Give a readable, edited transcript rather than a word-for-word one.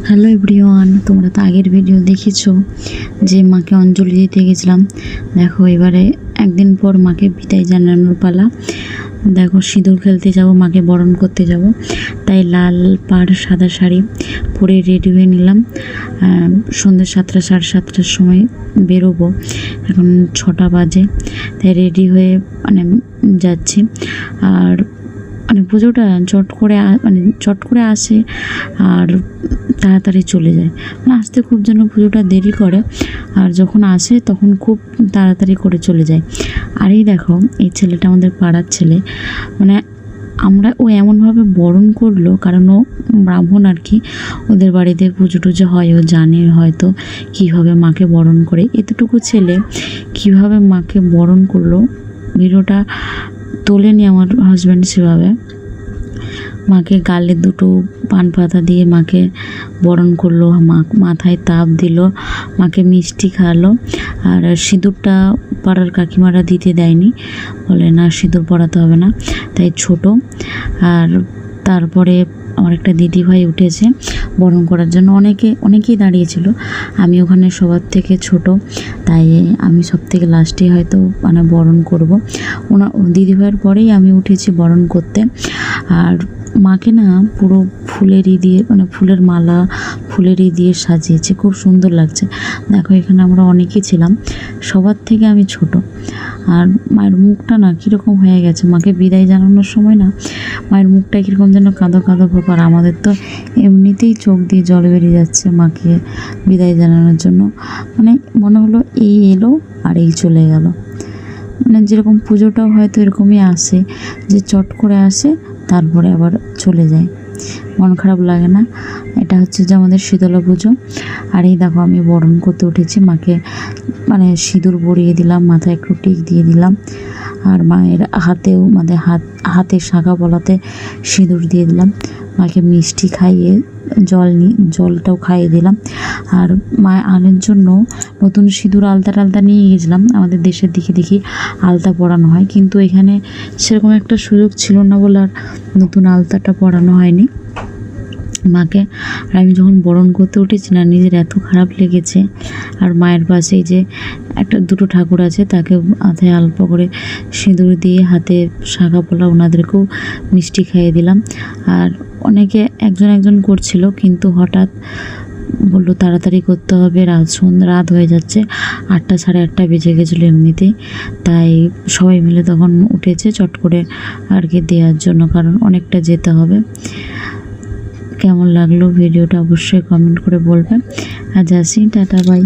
Hello everyone, তোমরা তো আগের ভিডিও দেখেছো যে মাকে অঞ্জলি দিতে গেছিলাম। দেখো এবারে একদিন পর মাকে বিদায় জানানোর পালা। দেখো সিঁদুর খেলতে যাব, মাকে বরণ করতে যাব, তাই লাল পাড় সাদা শাড়ি পরে রেডি হয়ে নিলাম। সন্ধ্যে 7টা 7:30টার সময় বেরোবো, এখন 6টা বাজে, তাই রেডি হয়ে যাচ্ছি। আর পুজোটা চট করে আসে আর তাড়াতাড়ি চলে যায়, আসতে খুব যেন পুজোটা দেরি করে, আর যখন আসে তখন খুব তাড়াতাড়ি করে চলে যায়। আর এই দেখো এই ছেলেটা আমাদের পাড়ার ছেলে, ও এমনভাবে বরণ করলো, কারণ ও ব্রাহ্মণ আর কি, ওদের বাড়িতে পুজো টুজো হয়, ও জানে হয়তো কীভাবে মাকে বরণ করে। এতটুকু ছেলে কীভাবে মাকে বরণ করলো ভিডিওটা তোলেনি আমার হাজব্যান্ড সেভাবে। মাকে গালে দুটো পান পাতা দিয়ে মাকে বরণ করলো, মাথায় তাপ দিল, মাকে মিষ্টি খাওয়ালো। আর সিঁদুরটা পাড়ার কাকিমারা দিতে দেয়নি, বলে না সিঁদুর পরাতে হবে না, তাই ছোট। আর তারপরে আমার একটা দিদিভাই উঠেছে বরণ করার জন্য, অনেকেই দাঁড়িয়েছিল, আমি ওখানে সবার থেকে ছোট, তাই আমি সব থেকে লাস্টে হয়তো বরণ করব। দিদিভাইয়ের পরেই আমি উঠেছি বরণ করতে। আর মাকে না পুরো ফুলেরই দিয়ে ফুলের মালা ফুলেরই দিয়ে সাজিয়েছে, খুব সুন্দর লাগছে। দেখো এখানে আমরা অনেকেই ছিলাম, সবার থেকে আমি ছোট। আর মায়ের মুখটা না কীরকম হয়ে গেছে, মাকে বিদায় জানানোর সময় না মায়ের মুখটা কীরকম যেন কাঁদো কাঁদো ব্যাপার। আমাদের তো এমনিতেই চোখ দিয়ে জল বেরিয়ে যাচ্ছে মাকে বিদায় জানানোর জন্য। মনে হলো এই এলো আর এই চলে গেল। যেরকম পুজোটাও হয়তো এরকমই আসে, যে চট করে আসে তারপরে আবার চলে যায়, মন খারাপ লাগে না? এটা হচ্ছে যে আমাদের শীতলা পুজো। আর এই দেখো আমি বরণ করতে উঠেছি, মাকে সিঁদুর পরিয়ে দিলাম, মাথায় একটু টিক দিয়ে দিলাম, আর মায়ের হাতেও হাতের শাখা পলাতে সিঁদুর দিয়ে দিলাম, মাকে মিষ্টি খাইয়ে জলটাও খাইয়ে দিলাম। আর মায়ের আনার জন্য নতুন সিঁদুর আলতা নিয়ে গেছিলাম, আমাদের দেশের দিকে দেখি আলতা পরানো হয়, কিন্তু এখানে সেরকম একটা সুযোগ ছিল না বলে আর নতুন আলতাটা পরানো হয়নি মাকে। আর আমি যখন বরণ করতে উঠেছি না, নিজের এত খারাপ লেগেছে। আর মায়ের পাশেই যে দুটো ঠাকুর আছে, তাকে মাথায় অল্প করে সিঁদুর দিয়ে হাতে শাখা পলা, ওনাদেরকেও মিষ্টি খাইয়ে দিলাম। আর অনেকে একজন করছিল, কিন্তু হঠাৎ বললো তাড়াতাড়ি করতে হবে, রাত হয়ে যাচ্ছে, 8টা 8:30 বেজে গেছিলো এমনিতেই, তাই সবাই মিলে তখন উঠেছে চট করে আর কি দেওয়ার জন্য, কারণ অনেকটা যেতে হবে। কেমন লাগলো ভিডিওটা অবশ্যই কমেন্ট করে বলবেন। আজ আসি, টাটা বাই।